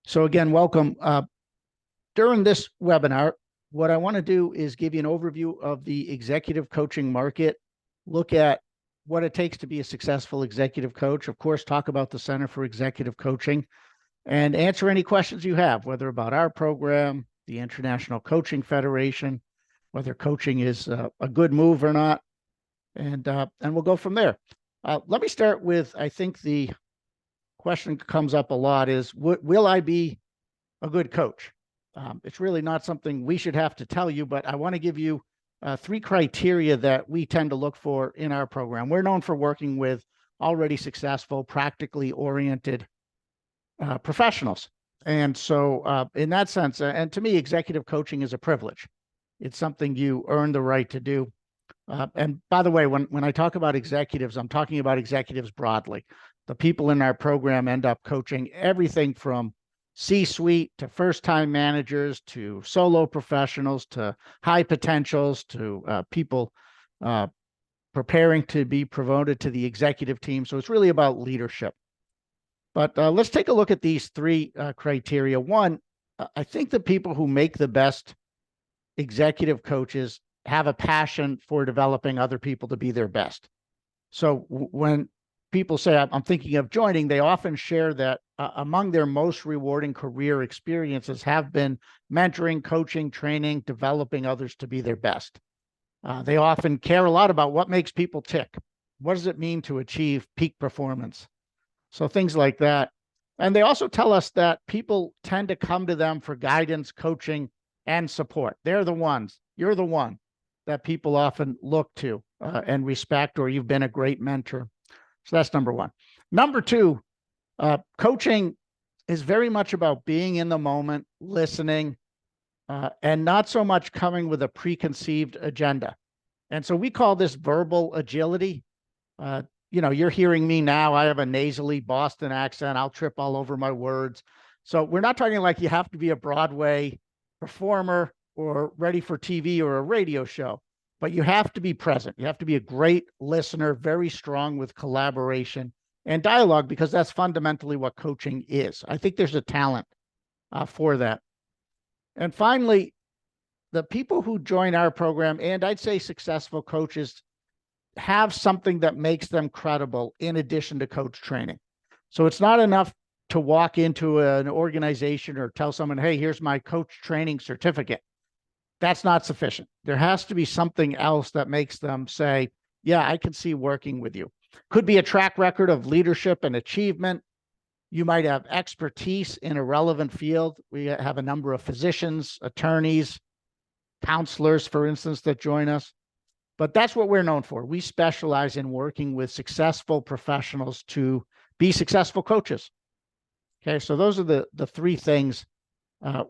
So again, welcome. During this webinar, what I want to do is give you an overview of the executive coaching market, look at what it takes to be a successful executive coach, of course, talk about the Center for Executive Coaching, and answer any questions you have, whether about our program, the International Coaching Federation, whether coaching is a good move or not, and we'll go from there. Let me start with, I think the question comes up a lot is, will I be a good coach? It's really not something we should have to tell you, but I want to give you three criteria that we tend to look for in our program. We're known for working with already successful, practically oriented professionals. And so in that sense, and to me, executive coaching is a privilege. It's something you earn the right to do. And by the way, when I talk about executives, I'm talking about executives broadly. The people in our program end up coaching everything from C-suite to first-time managers to solo professionals to high potentials to people preparing to be promoted to the executive team. So it's really about leadership. But let's take a look at these three criteria. One, I think the people who make the best executive coaches have a passion for developing other people to be their best. So when people say, I'm thinking of joining, they often share that among their most rewarding career experiences have been mentoring, coaching, training, developing others to be their best. They often care a lot about what makes people tick. What does it mean to achieve peak performance? So things like that. And they also tell us that people tend to come to them for guidance, coaching, and support. They're the ones, you're the one that people often look to and respect, or you've been a great mentor. So that's number one. Number two, coaching is very much about being in the moment, listening, and not so much coming with a preconceived agenda. And so we call this verbal agility. You're hearing me now. I have a nasally Boston accent. I'll trip all over my words. So we're not talking like you have to be a Broadway performer or ready for TV or a radio show, but you have to be present. You have to be a great listener, very strong with collaboration and dialogue, because that's fundamentally what coaching is. I think there's a talent for that. And finally, the people who join our program, and I'd say successful coaches, have something that makes them credible in addition to coach training. So it's not enough to walk into an organization or tell someone, hey, here's my coach training certificate. That's not sufficient. There has to be something else that makes them say, yeah, I can see working with you. Could be a track record of leadership and achievement. You might have expertise in a relevant field. We have a number of physicians, attorneys, counselors, for instance, that join us. But that's what we're known for. We specialize in working with successful professionals to be successful coaches. Okay, so those are the three things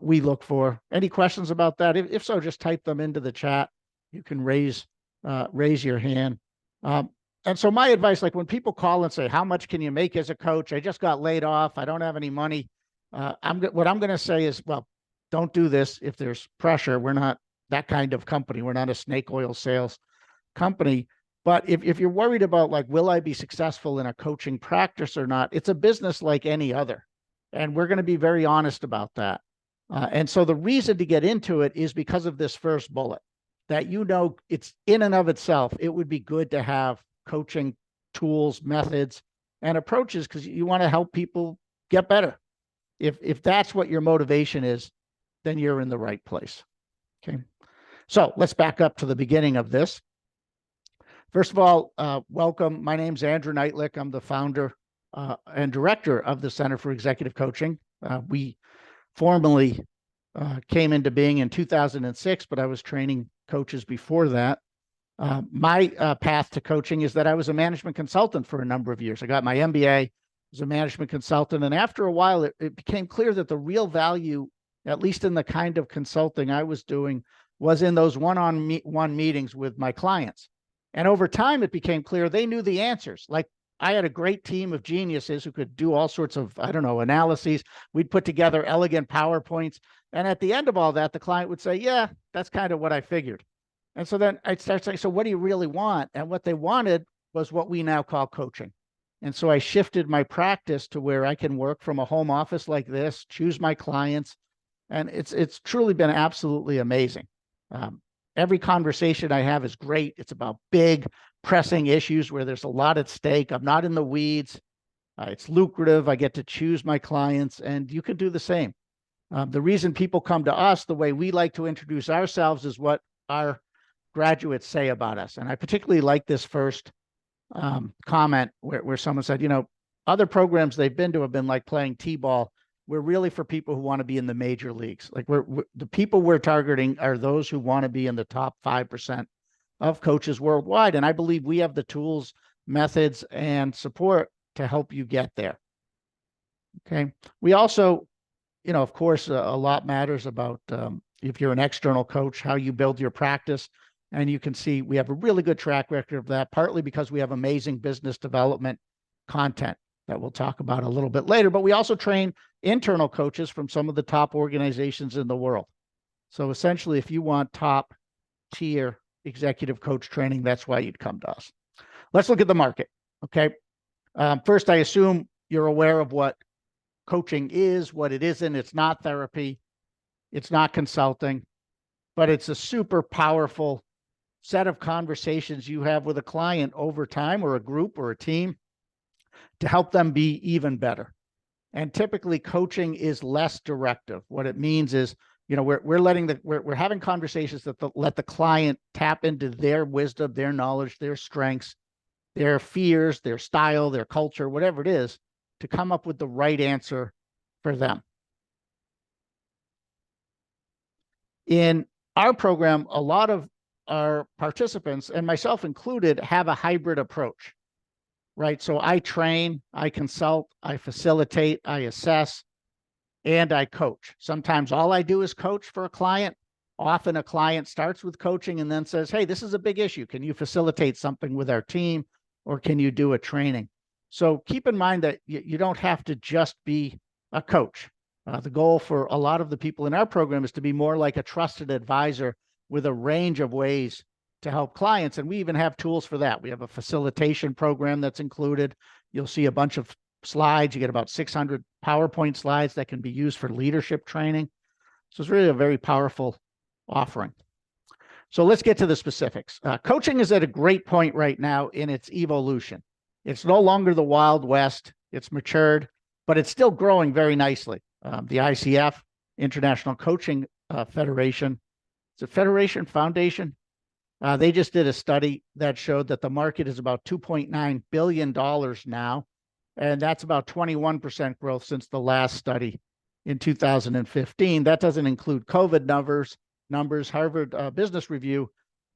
we look for. Any questions about that? If so, just type them into the chat. You can raise your hand. And so my advice, like when people call and say, how much can you make as a coach? I just got laid off. I don't have any money. What I'm going to say is, well, don't do this if there's pressure. We're not that kind of company. We're not a snake oil sales company. But if you're worried about, like, will I be successful in a coaching practice or not? It's a business like any other. And we're going to be very honest about that. And so the reason to get into it is because of this first bullet, that it's in and of itself, it would be good to have coaching tools, methods, and approaches, because you want to help people get better. If that's what your motivation is, then you're in the right place. Okay. So let's back up to the beginning of this. First of all, welcome. My name's Andrew Knightlick. I'm the founder and director of the Center for Executive Coaching. We formally came into being in 2006, but I was training coaches before that. My path to coaching is that I was a management consultant for a number of years. I got my MBA as a management consultant. And after a while, it became clear that the real value, at least in the kind of consulting I was doing, was in those one-on-one meetings with my clients. And over time, it became clear they knew the answers. Like, I had a great team of geniuses who could do all sorts of, analyses. We'd put together elegant PowerPoints. And at the end of all that, the client would say, yeah, that's kind of what I figured. And so then I'd start saying, so what do you really want? And what they wanted was what we now call coaching. And so I shifted my practice to where I can work from a home office like this, choose my clients, and it's truly been absolutely amazing. Um, every conversation I have is great. It's about big, pressing issues where there's a lot at stake. I'm not in the weeds. It's lucrative. I get to choose my clients, and you can do the same. The reason people come to us, the way we like to introduce ourselves, is what our graduates say about us. And I particularly like this first comment where someone said, other programs they've been to have been like playing t-ball. We're really for people who want to be in the major leagues. Like we're the people we're targeting are those who want to be in the top 5% of coaches worldwide. And I believe we have the tools, methods, and support to help you get there. Okay. We also, of course, a lot matters about if you're an external coach, how you build your practice. And you can see we have a really good track record of that, partly because we have amazing business development content that we'll talk about a little bit later. But we also train internal coaches from some of the top organizations in the world. So essentially, if you want top tier executive coach training, that's why you'd come to us. Let's look at the market. Okay. First, I assume you're aware of what coaching is, what it isn't. It's not therapy. It's not consulting, but it's a super powerful set of conversations you have with a client over time, or a group or a team, to help them be even better. And typically coaching is less directive. What it means is, we're having conversations that let the client tap into their wisdom, their knowledge, their strengths, their fears, their style, their culture, whatever it is, to come up with the right answer for them. In our program, a lot of our participants, and myself included, have a hybrid approach, right? So I train, I consult, I facilitate, I assess, and I coach. Sometimes all I do is coach for a client. Often a client starts with coaching and then says, hey, this is a big issue. Can you facilitate something with our team, or can you do a training? So keep in mind that you don't have to just be a coach. The goal for a lot of the people in our program is to be more like a trusted advisor with a range of ways to help clients. And we even have tools for that. We have a facilitation program that's included. You'll see a bunch of slides. You get about 600 PowerPoint slides that can be used for leadership training. So it's really a very powerful offering. So let's get to the specifics. Coaching is at a great point right now in its evolution. It's no longer the Wild West. It's matured, but it's still growing very nicely. The ICF, International Coaching Federation, it's a federation foundation. They just did a study that showed that the market is about $2.9 billion now. And that's about 21% growth since the last study in 2015. That doesn't include COVID numbers. Harvard Business Review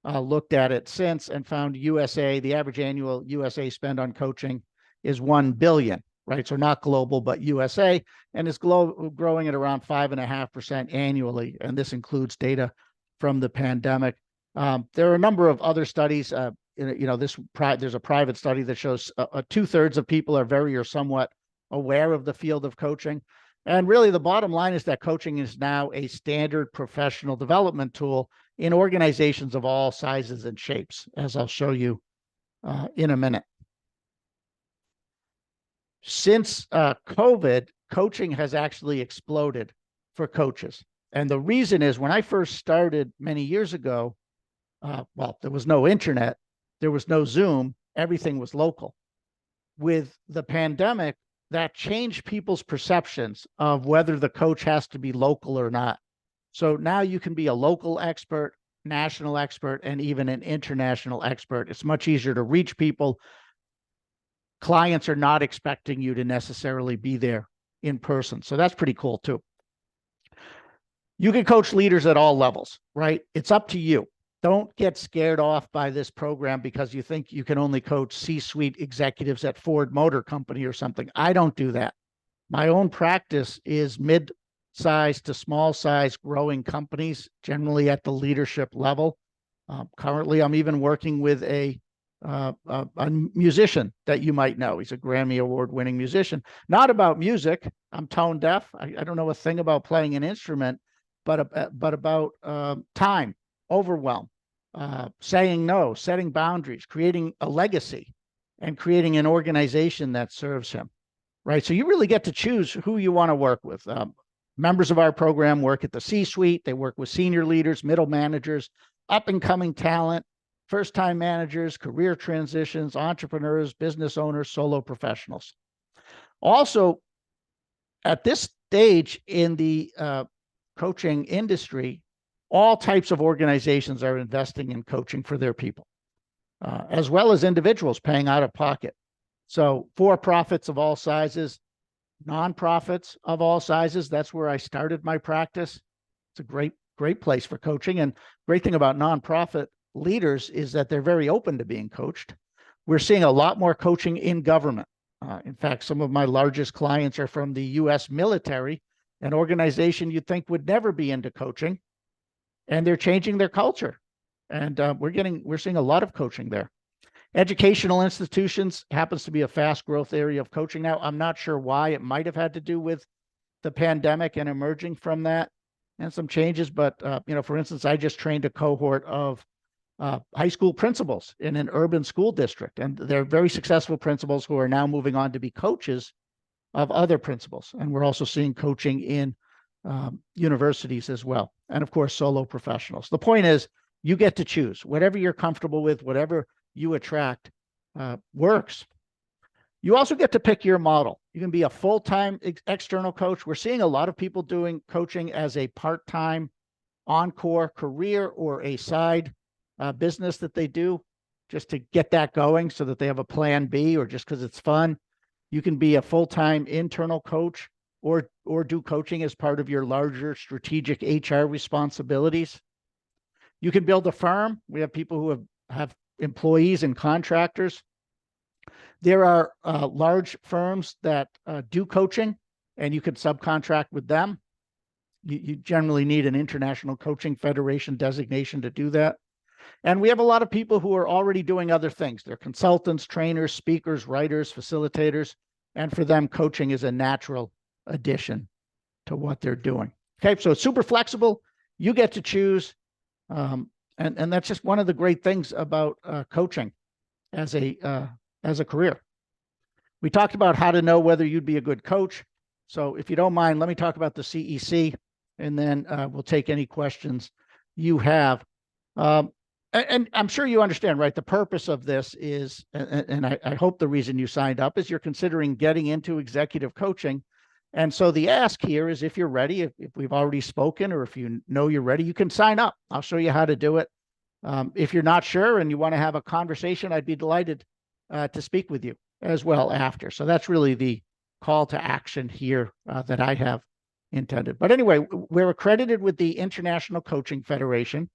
looked at it since and found the average annual USA spend on coaching is $1 billion, right? So not global, but USA, and it's growing at around 5.5% annually. And this includes data from the pandemic. There are a number of other studies. There's a private study that shows 2/3 of people are very or somewhat aware of the field of coaching. And really, the bottom line is that coaching is now a standard professional development tool in organizations of all sizes and shapes, as I'll show you in a minute. Since COVID, coaching has actually exploded for coaches. And the reason is, when I first started many years ago, there was no internet, there was no Zoom, everything was local. With the pandemic, that changed people's perceptions of whether the coach has to be local or not. So now you can be a local expert, national expert, and even an international expert. It's much easier to reach people. Clients are not expecting you to necessarily be there in person. So that's pretty cool too. You can coach leaders at all levels, right? It's up to you. Don't get scared off by this program because you think you can only coach C-suite executives at Ford Motor Company or something. I don't do that. My own practice is mid-size to small-size growing companies, generally at the leadership level. Currently, I'm even working with a musician that you might know. He's a Grammy Award-winning musician. Not about music. I'm tone deaf. I don't know a thing about playing an instrument, but about time, overwhelm, saying no, setting boundaries, creating a legacy. and creating an organization that serves him, right? So you really get to choose who you want to work with. Members of our program work at the C-suite. They work with senior leaders, middle managers, up-and-coming talent, first-time managers, career transitions, entrepreneurs, business owners, solo professionals. Also, at this stage in the coaching industry, all types of organizations are investing in coaching for their people, as well as individuals paying out of pocket. So for-profits of all sizes, nonprofits of all sizes. That's where I started my practice. It's a great place for coaching. And great thing about nonprofit leaders is that they're very open to being coached. We're seeing a lot more coaching in government. In fact, some of my largest clients are from the U.S. military, an organization you'd think would never be into coaching, and they're changing their culture. And we're seeing a lot of coaching there. Educational institutions happens to be a fast growth area of coaching now. I'm not sure why. It might have had to do with the pandemic and emerging from that and some changes. But, for instance, I just trained a cohort of high school principals in an urban school district, and they're very successful principals who are now moving on to be coaches of other principals. And we're also seeing coaching in universities as well. And of course, solo professionals. The point is, you get to choose whatever you're comfortable with, whatever you attract works. You also get to pick your model. You can be a full-time external coach. We're seeing a lot of people doing coaching as a part-time encore career or a side business that they do just to get that going so that they have a plan B or just because it's fun. You can be a full-time internal coach or do coaching as part of your larger strategic HR responsibilities. You can build a firm. We have people who have employees and contractors. There are large firms that do coaching, and you can subcontract with them. You generally need an International Coaching Federation designation to do that. And we have a lot of people who are already doing other things. They're consultants, trainers, speakers, writers, facilitators, and for them, coaching is a natural addition to what they're doing. Okay, so it's super flexible. You get to choose. And that's just one of the great things about coaching as a career. We talked about how to know whether you'd be a good coach. So if you don't mind, let me talk about the CEC, and then we'll take any questions you have. And I'm sure you understand, right? The purpose of this is, and I hope the reason you signed up is you're considering getting into executive coaching. And so the ask here is if you're ready, if we've already spoken, or if you know you're ready, you can sign up. I'll show you how to do it. If you're not sure and you want to have a conversation, I'd be delighted to speak with you as well after. So that's really the call to action here that I have intended. But anyway, we're accredited with the International Coaching Federation.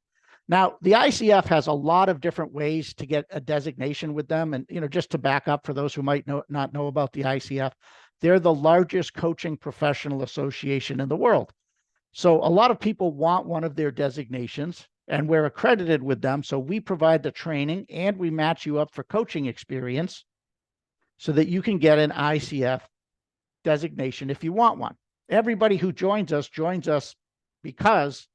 Now, the ICF has a lot of different ways to get a designation with them. And, just to back up for those who might not know about the ICF, they're the largest coaching professional association in the world. So a lot of people want one of their designations, and we're accredited with them. So we provide the training and we match you up for coaching experience so that you can get an ICF designation if you want one. Everybody who joins us because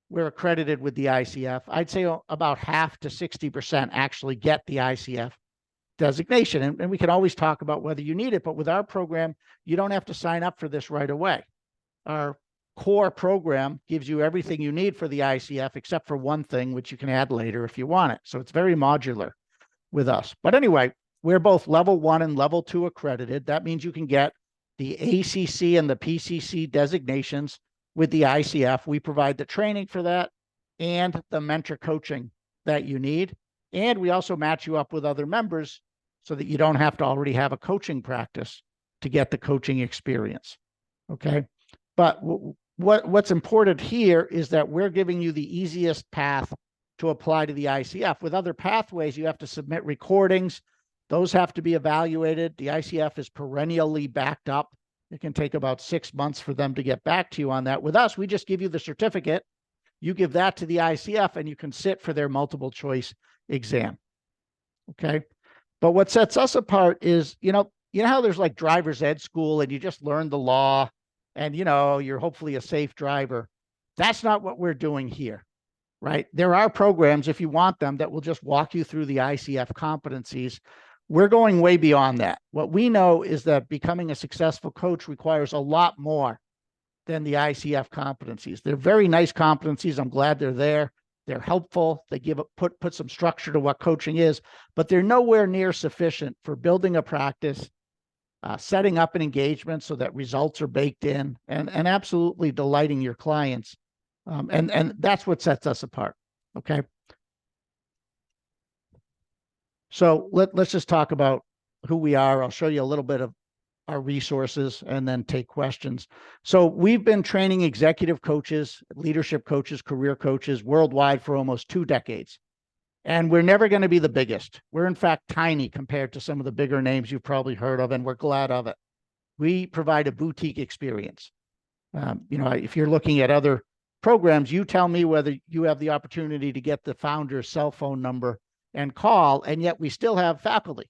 we're accredited with the ICF. I'd say about half to 60% actually get the ICF designation. And we can always talk about whether you need it, but with our program, you don't have to sign up for this right away. Our core program gives you everything you need for the ICF, except for one thing, which you can add later if you want it. So it's very modular with us. But anyway, we're both level 1 and level 2 accredited. That means you can get the ACC and the PCC designations with the ICF. We provide the training for that and the mentor coaching that you need. And we also match you up with other members so that you don't have to already have a coaching practice to get the coaching experience. Okay. But what's important here is that we're giving you the easiest path to apply to the ICF. With other pathways, you have to submit recordings. Those have to be evaluated. The ICF is perennially backed up. It can take about 6 months for them to get back to you on that. With us, we just give you the certificate. You give that to the ICF and you can sit for their multiple choice exam. Okay. But what sets us apart is, you know how there's like driver's ed school and you just learn the law and, you're hopefully a safe driver. That's not what we're doing here, right? There are programs, if you want them, that will just walk you through the ICF competencies. We're going way beyond that. What we know is that becoming a successful coach requires a lot more than the ICF competencies. They're very nice competencies. I'm glad they're there. They're helpful. They put some structure to what coaching is, but they're nowhere near sufficient for building a practice, setting up an engagement so that results are baked in, and absolutely delighting your clients. And that's what sets us apart. Okay. So let's just talk about who we are. I'll show you a little bit of our resources and then take questions. So we've been training executive coaches, leadership coaches, career coaches worldwide for almost 2 decades. And we're never going to be the biggest. We're in fact tiny compared to some of the bigger names you've probably heard of, and we're glad of it. We provide a boutique experience. If you're looking at other programs, you tell me whether you have the opportunity to get the founder's cell phone number and call, and yet we still have faculty.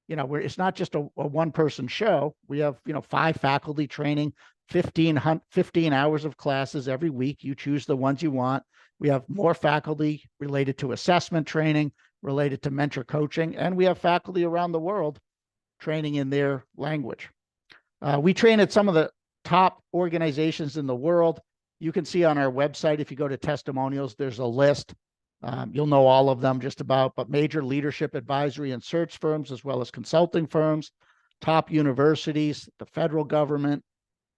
It's not just a one-person show. We have 5 faculty training, 15 hours of classes every week. You choose the ones you want. We have more faculty related to assessment training, related to mentor coaching, and we have faculty around the world training in their language. We train at some of the top organizations in the world. You can see on our website, if you go to testimonials, there's a list. You'll know all of them just about, but major leadership advisory and search firms, as well as consulting firms, top universities, the federal government,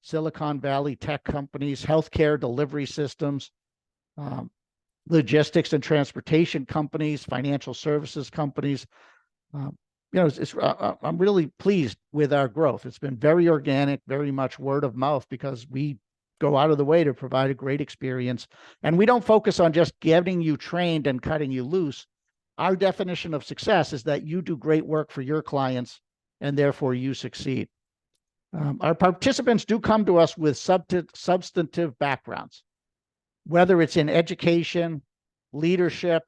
Silicon Valley tech companies, healthcare delivery systems, logistics and transportation companies, financial services companies. I'm really pleased with our growth. It's been very organic, very much word of mouth, because we go out of the way to provide a great experience. And we don't focus on just getting you trained and cutting you loose. Our definition of success is that you do great work for your clients and therefore you succeed. Our participants do come to us with substantive backgrounds, whether it's in education, leadership,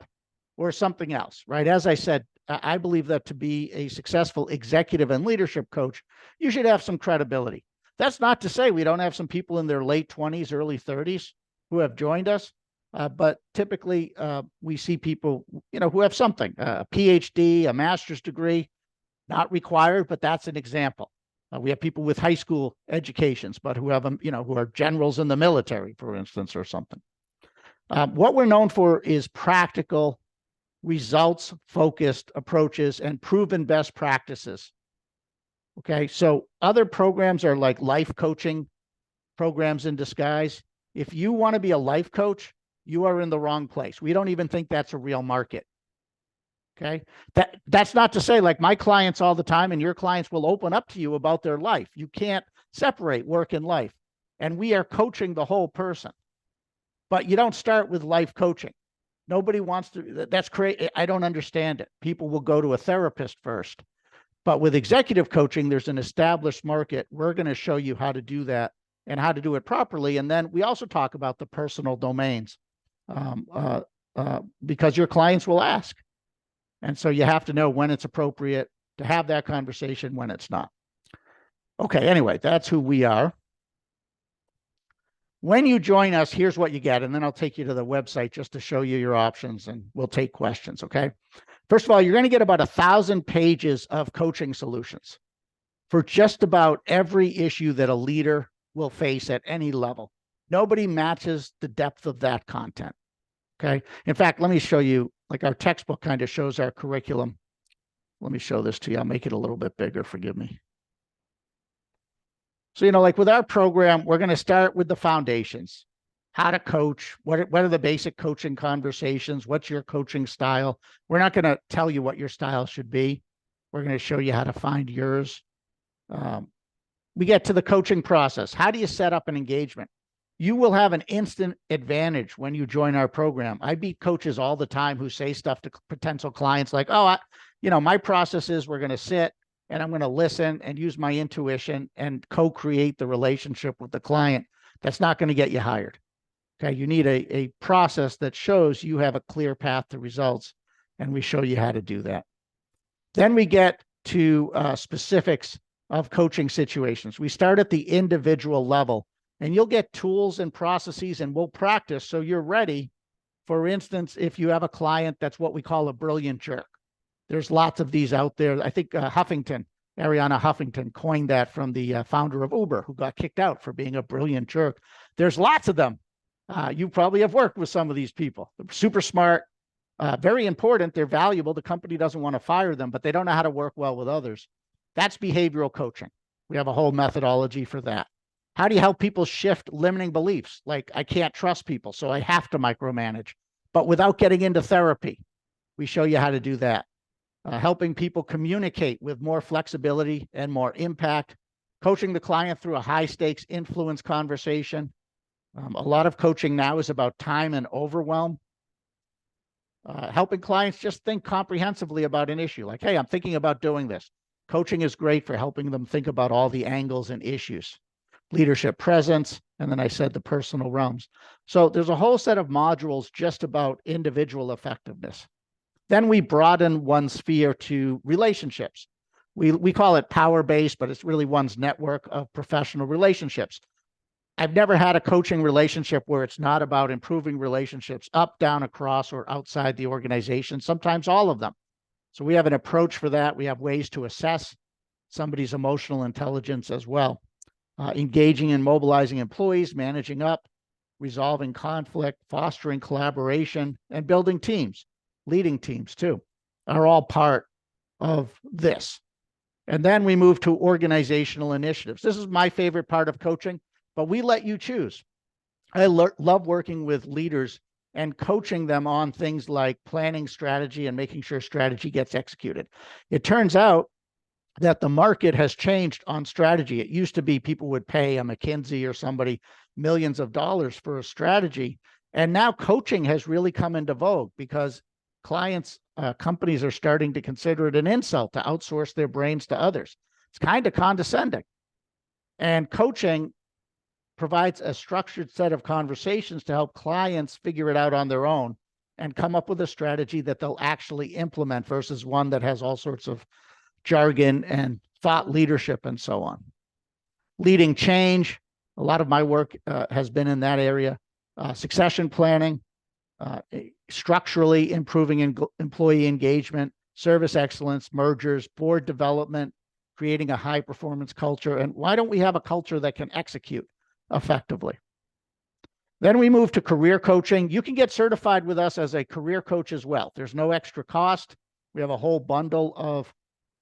or something else, right? As I said, I believe that to be a successful executive and leadership coach, you should have some credibility. That's not to say we don't have some people in their late 20s, early 30s who have joined us, but typically we see people, who have something, a PhD, a master's degree, not required, but that's an example. We have people with high school educations, but who have, who are generals in the military, for instance, or something. What we're known for is practical, results-focused approaches and proven best practices. Okay, so other programs are like life coaching programs in disguise. If you want to be a life coach, you are in the wrong place. We don't even think that's a real market. Okay, that's not to say, like, my clients all the time and your clients will open up to you about their life. You can't separate work and life. And we are coaching the whole person. But you don't start with life coaching. Nobody wants to, that's crazy. I don't understand it. People will go to a therapist first. But with executive coaching, there's an established market. We're going to show you how to do that and how to do it properly. And then we also talk about the personal domains because your clients will ask. And so you have to know when it's appropriate to have that conversation, when it's not. Okay, anyway, that's who we are. When you join us, here's what you get. And then I'll take you to the website just to show you your options, and we'll take questions, okay? First of all, you're going to get about 1,000 pages of coaching solutions for just about every issue that a leader will face at any level. Nobody matches the depth of that content, okay? In fact, let me show you, like, our textbook kind of shows our curriculum. Let me show this to you. I'll make it a little bit bigger, forgive me. So, like with our program, we're going to start with the foundations. How to coach, what are the basic coaching conversations, what's your coaching style? We're not going to tell you what your style should be. We're going to show you how to find yours. We get to the coaching process. How do you set up an engagement? You will have an instant advantage when you join our program. I meet coaches all the time who say stuff to potential clients like, oh, my process is we're going to sit and I'm going to listen and use my intuition and co-create the relationship with the client. That's not going to get you hired. Okay, you need a process that shows you have a clear path to results, and we show you how to do that. Then we get to specifics of coaching situations. We start at the individual level, and you'll get tools and processes, and we'll practice so you're ready. For instance, if you have a client that's what we call a brilliant jerk, There's lots of these out there. I think Ariana Huffington coined that from the founder of Uber, who got kicked out for being a brilliant jerk. There's lots of them. You probably have worked with some of these people. They're super smart, very important. They're valuable. The company doesn't want to fire them, but they don't know how to work well with others. That's behavioral coaching. We have a whole methodology for that. How do you help people shift limiting beliefs? Like, I can't trust people, so I have to micromanage, but without getting into therapy. We show you how to do that. Helping people communicate with more flexibility and more impact. Coaching the client through a high stakes influence conversation. A lot of coaching now is about time and overwhelm. Helping clients just think comprehensively about an issue. Like, hey, I'm thinking about doing this. Coaching is great for helping them think about all the angles and issues. Leadership presence, and then I said the personal realms. So there's a whole set of modules just about individual effectiveness. Then we broaden one's sphere to relationships. We call it power-based, but it's really one's network of professional relationships. I've never had a coaching relationship where it's not about improving relationships up, down, across, or outside the organization, sometimes all of them. So we have an approach for that. We have ways to assess somebody's emotional intelligence as well. Engaging and mobilizing employees, managing up, resolving conflict, fostering collaboration, and building teams, leading teams too, are all part of this. And then we move to organizational initiatives. This is my favorite part of coaching, but we let you choose. I love working with leaders and coaching them on things like planning strategy and making sure strategy gets executed. It turns out that the market has changed on strategy. It used to be people would pay a McKinsey or somebody millions of dollars for a strategy. And now coaching has really come into vogue because clients, companies are starting to consider it an insult to outsource their brains to others. It's kind of condescending. And coaching provides a structured set of conversations to help clients figure it out on their own and come up with a strategy that they'll actually implement versus one that has all sorts of jargon and thought leadership and so on. Leading change. A lot of my work has been in that area. Succession planning, structurally improving employee engagement, service excellence, mergers, board development, creating a high performance culture. And why don't we have a culture that can execute effectively? Then we move to career coaching. You can get certified with us as a career coach as well. There's no extra cost. We have a whole bundle of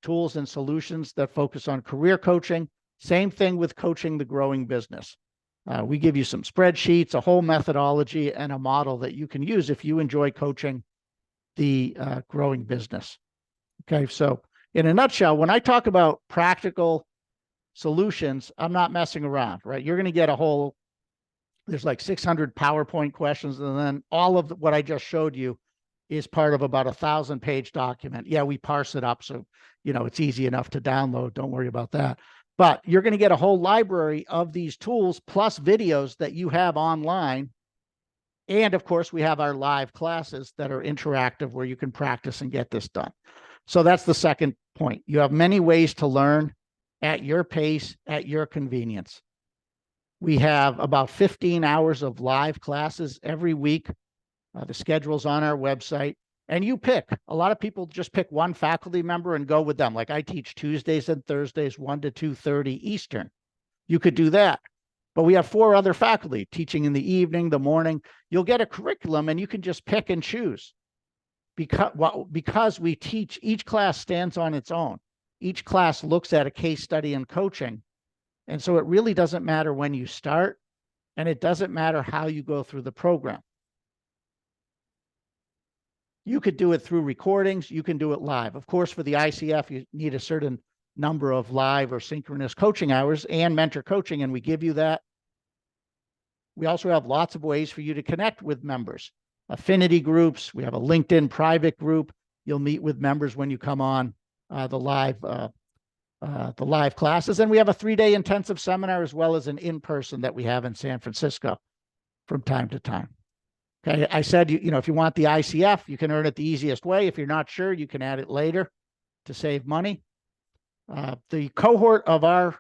tools and solutions that focus on career coaching. Same thing with coaching the growing business. We give you some spreadsheets, a whole methodology, and a model that you can use if you enjoy coaching the growing business. Okay, so in a nutshell, when I talk about practical solutions, I'm not messing around, right? You're going to get there's like 600 PowerPoint questions, and then all of what I just showed you is part of about 1,000-page document. Yeah, we parse it up so it's easy enough to download. Don't worry about that. But you're going to get a whole library of these tools plus videos that you have online. And of course, we have our live classes that are interactive where you can practice and get this done. So that's the second point. You have many ways to learn at your pace, at your convenience. We have about 15 hours of live classes every week. The schedule's on our website. And you pick. A lot of people just pick one faculty member and go with them. Like I teach Tuesdays and Thursdays, 1 to 2:30 Eastern. You could do that. But we have 4 other faculty teaching in the evening, the morning. You'll get a curriculum and you can just pick and choose. Because we teach, each class stands on its own. Each class looks at a case study in coaching. And so it really doesn't matter when you start, and it doesn't matter how you go through the program. You could do it through recordings. You can do it live. Of course, for the ICF, you need a certain number of live or synchronous coaching hours and mentor coaching, and we give you that. We also have lots of ways for you to connect with members. Affinity groups. We have a LinkedIn private group. You'll meet with members when you come on the live classes. And we have a 3-day intensive seminar as well as an in-person that we have in San Francisco from time to time. Okay, I said, if you want the ICF, you can earn it the easiest way. If you're not sure, you can add it later to save money. The cohort of our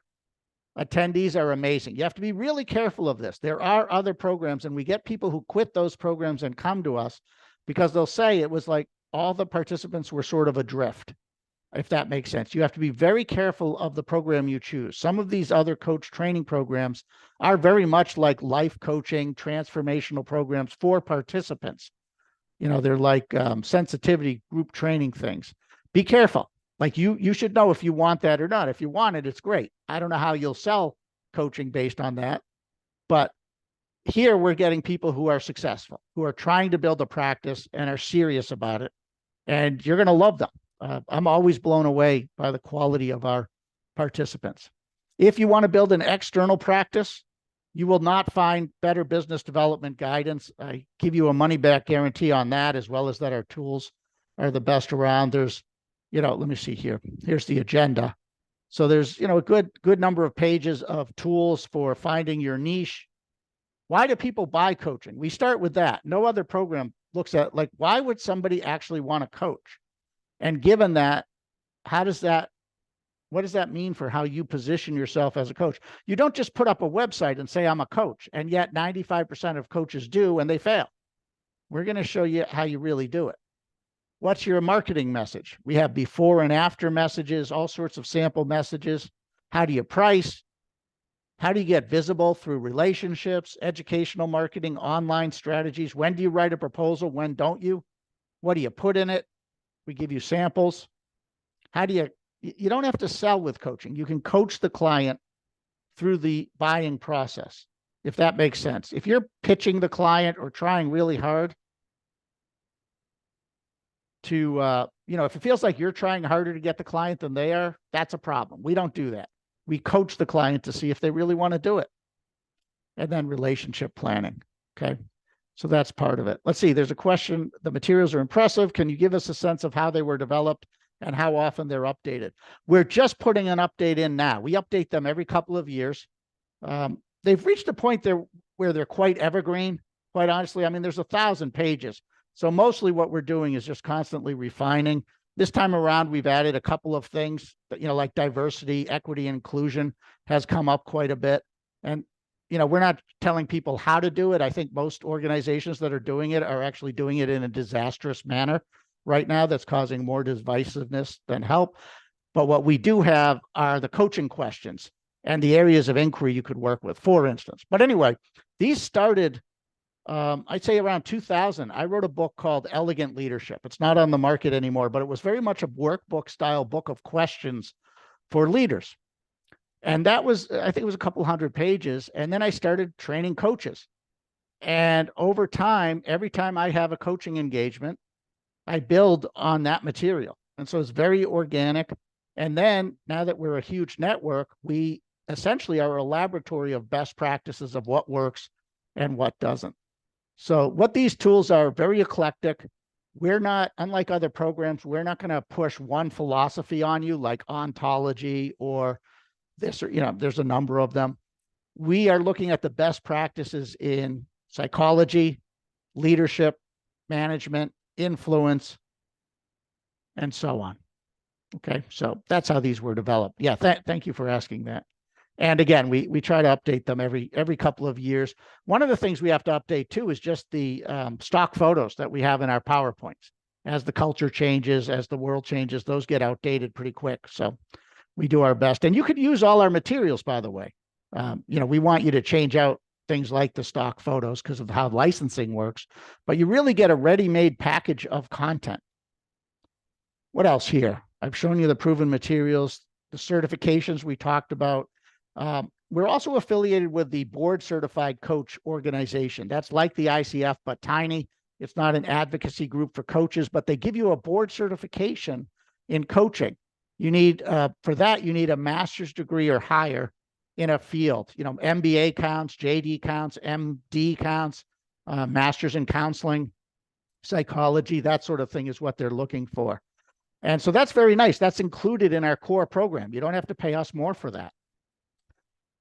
attendees are amazing. You have to be really careful of this. There are other programs, and we get people who quit those programs and come to us because they'll say it was like all the participants were sort of adrift, if that makes sense. You have to be very careful of the program you choose. Some of these other coach training programs are very much like life coaching, transformational programs for participants. They're like sensitivity group training things. Be careful. Like you should know if you want that or not. If you want it, it's great. I don't know how you'll sell coaching based on that, but here we're getting people who are successful, who are trying to build a practice and are serious about it. And you're going to love them. I'm always blown away by the quality of our participants. If you want to build an external practice, you will not find better business development guidance. I give you a money back guarantee on that, as well as that our tools are the best around. There's, let me see here. Here's the agenda. So there's, a good number of pages of tools for finding your niche. Why do people buy coaching? We start with that. No other program looks at, like, why would somebody actually want to coach? And given that, what does that mean for how you position yourself as a coach? You don't just put up a website and say, I'm a coach. And yet 95% of coaches do, and they fail. We're going to show you how you really do it. What's your marketing message? We have before and after messages, all sorts of sample messages. How do you price? How do you get visible through relationships, educational marketing, online strategies? When do you write a proposal? When don't you? What do you put in it? We give you samples. You don't have to sell with coaching. You can coach the client through the buying process, if that makes sense. If you're pitching the client or trying really hard to, if it feels like you're trying harder to get the client than they are, that's a problem. We don't do that. We coach the client to see if they really want to do it. And then relationship planning. Okay. So that's part of it. Let's see. There's a question. The materials are impressive. Can you give us a sense of how they were developed and how often they're updated? We're just putting an update in now. We update them every couple of years. They've reached a point there where they're quite evergreen. Quite honestly, I mean, there's 1,000 pages. So mostly what we're doing is just constantly refining. This time around, we've added a couple of things that, like diversity, equity, and inclusion has come up quite a bit. And, we're not telling people how to do it. I think most organizations that are doing it are actually doing it in a disastrous manner right now that's causing more divisiveness than help. But what we do have are the coaching questions and the areas of inquiry you could work with, for instance. But anyway, these started, I'd say around 2000. I wrote a book called Elegant Leadership. It's not on the market anymore, but it was very much a workbook style book of questions for leaders. And that was, I think it was a couple hundred pages. And then I started training coaches. And over time, every time I have a coaching engagement, I build on that material. And so it's very organic. And then now that we're a huge network, we essentially are a laboratory of best practices of what works and what doesn't. So what these tools are, very eclectic. We're not, unlike other programs, we're not going to push one philosophy on you like ontology or this, or, there's a number of them. We are looking at the best practices in psychology, leadership, management, influence, and so on. Okay, so that's how these were developed. Yeah, thank you for asking that. And again, we try to update them every couple of years. One of the things we have to update too is just the stock photos that we have in our PowerPoints. As the culture changes, as the world changes, those get outdated pretty quick. So we do our best. And you could use all our materials, by the way. We want you to change out things like the stock photos because of how licensing works, but you really get a ready-made package of content. What else here? I've shown you the proven materials, the certifications we talked about. We're also affiliated with the board certified coach organization. That's like the ICF, but tiny. It's not an advocacy group for coaches, but they give you a board certification in coaching. You need, for that, you need a master's degree or higher in a field. MBA counts, JD counts, MD counts, master's in counseling, psychology, that sort of thing is what they're looking for. And so that's very nice. That's included in our core program. You don't have to pay us more for that.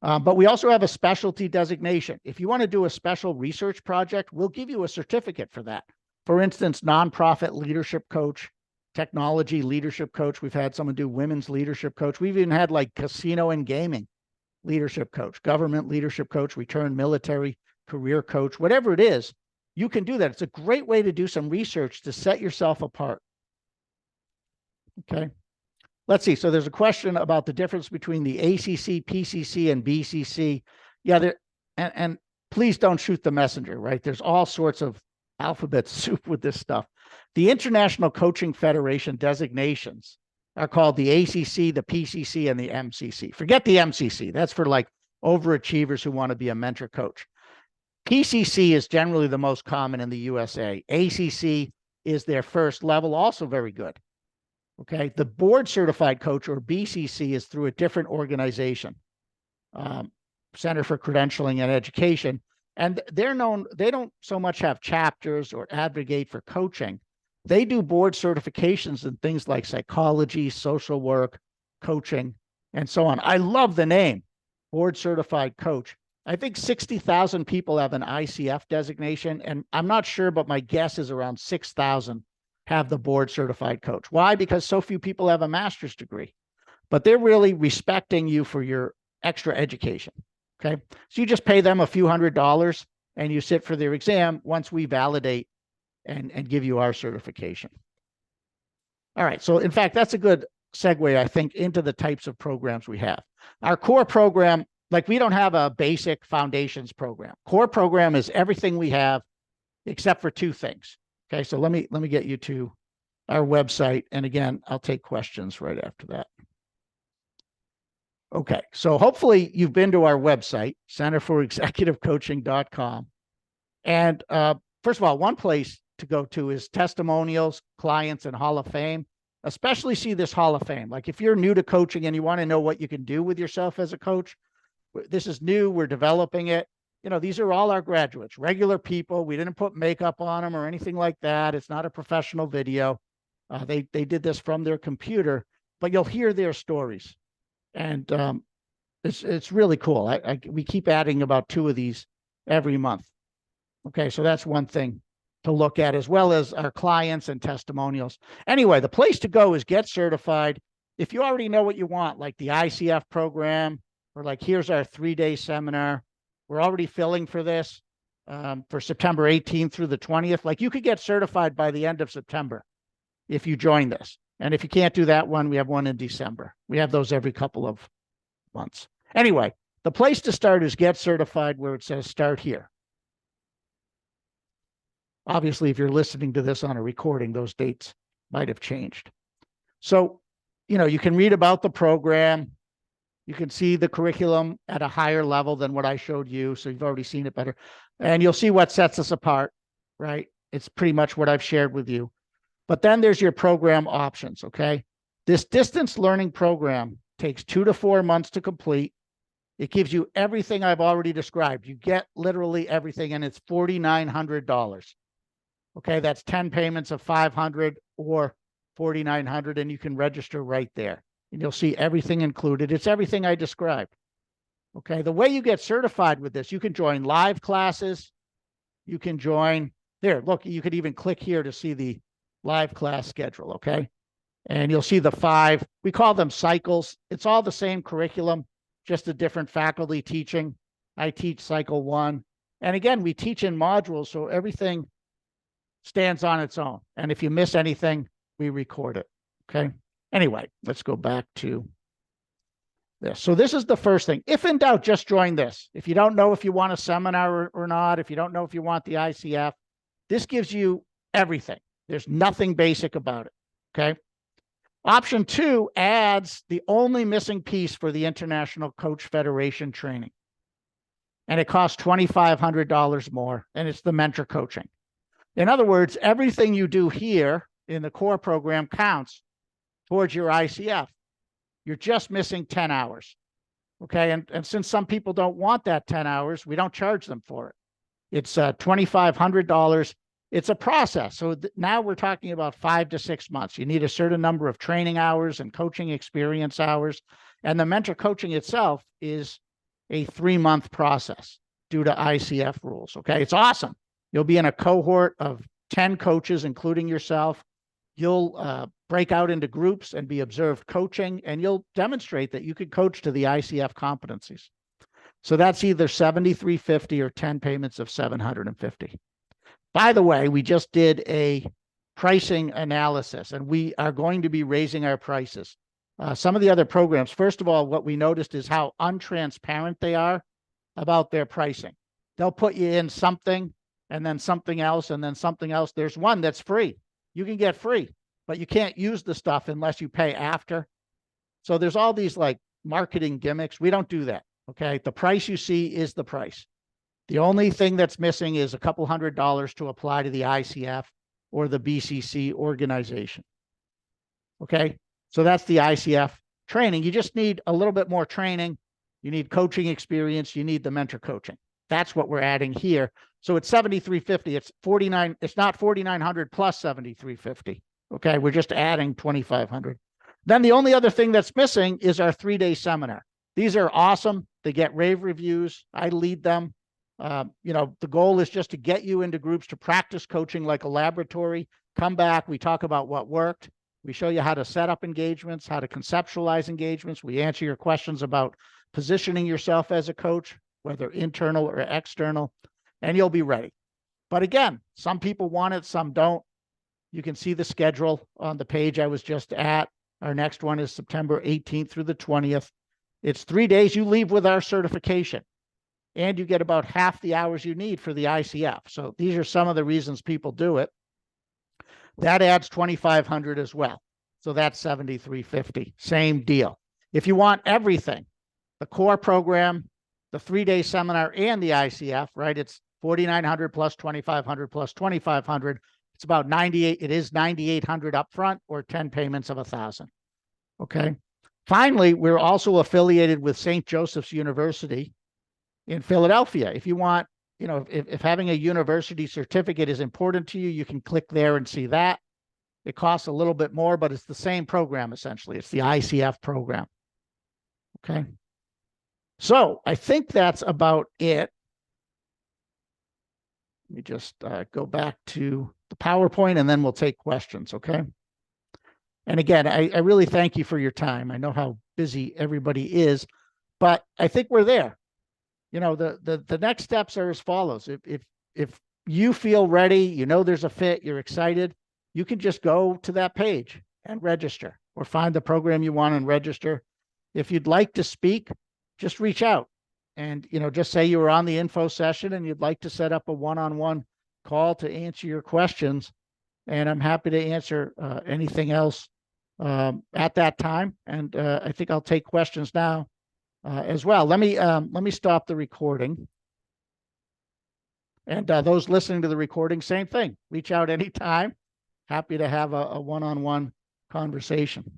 But we also have a specialty designation. If you want to do a special research project, we'll give you a certificate for that. For instance, nonprofit leadership coach, technology leadership coach. We've had someone do women's leadership coach. We've even had like casino and gaming leadership coach, government leadership coach, return military career coach, whatever it is. you can do that. It's a great way to do some research to set yourself apart. Okay. Let's see. So there's a question about the difference between the ACC, PCC, and BCC. Yeah, and please don't shoot the messenger, right? There's all sorts of alphabet soup with this stuff. The International Coaching Federation designations are called the ACC, the PCC, and the MCC. Forget the MCC. That's for like overachievers who want to be a mentor coach. PCC is generally the most common in the USA. ACC is their first level, also very good. Okay, the board certified coach, or BCC, is through a different organization, Center for Credentialing and Education. And they're known, they don't so much have chapters or advocate for coaching. They do board certifications in things like psychology, social work, coaching, and so on. I love the name, board certified coach. I think 60,000 people have an ICF designation, and I'm not sure, but my guess is around 6,000 have the board certified coach. Why? Because so few people have a master's degree, but they're really respecting you for your extra education. Okay. So you just pay them a few $100s and you sit for their exam once we validate and give you our certification. All right. So in fact, that's a good segue, I think, into the types of programs we have. Our core program, like, we don't have a basic foundations program. Core program is everything we have except for two things. Okay, so let me get you to our website. And again, I'll take questions right after that. Okay, so hopefully you've been to our website, centerforexecutivecoaching.com. And first of all, one place to go to is testimonials, clients, and Hall of Fame. Especially see this Hall of Fame. Like, if you're new to coaching and you want to know what you can do with yourself as a coach, this is new, we're developing it. You know, these are all our graduates, regular people. We didn't put makeup on them or anything like that. It's not a professional video. They did this from their computer, but you'll hear their stories. And it's really cool. We keep adding about 2 of these every month. Okay, so that's one thing to look at, as well as our clients and testimonials. Anyway, the place to go is get certified. If you already know what you want, like the ICF program, or like, here's our 3-day seminar. We're already filling for this for September 18th through the 20th. Like, you could get certified by the end of September if you join this. And if you can't do that one, we have one in December. We have those every couple of months. Anyway, the place to start is get certified, where it says start here. Obviously, if you're listening to this on a recording, those dates might have changed. So, you know, you can read about the program. You can see the curriculum at a higher level than what I showed you. So you've already seen it better. And you'll see what sets us apart, right? It's pretty much what I've shared with you. But then there's your program options, okay? This distance learning program takes 2 to 4 months to complete. It gives you everything I've already described. You get literally everything, and it's $4,900. Okay, that's 10 payments of $500 or $4,900, and you can register right there. And you'll see everything included. It's everything I described. Okay, the way you get certified with this, you can join live classes. You can join there. Look, you could even click here to see the live class schedule. Okay, and you'll see the 5. We call them cycles. It's all the same curriculum, just a different faculty teaching. I teach cycle 1. And again, we teach in modules, so everything stands on its own. And if you miss anything, we record it. Okay. Anyway, let's go back to this. So this is the first thing. If in doubt, just join this. If you don't know if you want a seminar or not, if you don't know if you want the ICF, this gives you everything. There's nothing basic about it. Okay. Option 2 adds the only missing piece for the International Coach Federation training. And it costs $2,500 more, and it's the mentor coaching. In other words, everything you do here in the core program counts towards your ICF. You're just missing 10 hours. Okay. And since some people don't want that 10 hours, we don't charge them for it. It's $2,500. It's a process. So now we're talking about 5 to 6 months. You need a certain number of training hours and coaching experience hours. And the mentor coaching itself is a 3-month process due to ICF rules. Okay. It's awesome. You'll be in a cohort of 10 coaches, including yourself. You'll break out into groups and be observed coaching, and you'll demonstrate that you could coach to the ICF competencies. So that's either $7,350 or 10 payments of $750. By the way, we just did a pricing analysis, and we are going to be raising our prices. Some of the other programs, first of all, what we noticed is how untransparent they are about their pricing. They'll put you in something and then something else and then something else. There's one that's free. You can get free, but you can't use the stuff unless you pay after. So there's all these like marketing gimmicks. We don't do that. Okay. The price you see is the price. The only thing that's missing is a couple $100 to apply to the ICF or the BCC organization. Okay. So that's the ICF training. You just need a little bit more training. You need coaching experience. You need the mentor coaching. That's what we're adding here. So it's $7,350. It's 49. It's not 4,900 plus 7,350. Okay. We're just adding 2,500. Then the only other thing that's missing is our 3-day seminar. These are awesome. They get rave reviews. I lead them. The goal is just to get you into groups to practice coaching like a laboratory. Come back. We talk about what worked. We show you how to set up engagements, how to conceptualize engagements. We answer your questions about positioning yourself as a coach, whether internal or external, and you'll be ready. But again, some people want it, some don't. You can see the schedule on the page I was just at. Our next one is September 18th through the 20th. It's 3 days. You leave with our certification, and you get about half the hours you need for the ICF. So these are some of the reasons people do it. That adds 2,500 as well. So that's 7,350. Same deal. If you want everything, the core program, the 3-day seminar, and the ICF, right? It's 4,900 plus 2,500 plus 2,500. It's about 98. It is 9,800 upfront or 10 payments of 1,000. Okay. Finally, we're also affiliated with St. Joseph's University in Philadelphia. If you want, if having a university certificate is important to you, you can click there and see that. It costs a little bit more, but it's the same program, essentially. It's the ICF program. Okay. So I think that's about it. Let me just go back to the PowerPoint and then we'll take questions. Okay. And again, I really thank you for your time. I know how busy everybody is, but I think we're there. The next steps are as follows. If you feel ready, there's a fit, you're excited, you can just go to that page and register, or find the program you want and register. If you'd like to speak, just reach out and, just say you were on the info session and you'd like to set up a one-on-one call to answer your questions. And I'm happy to answer anything else at that time. And I think I'll take questions now. As well. Let me stop the recording. And those listening to the recording, same thing. Reach out anytime. Happy to have a one-on-one conversation.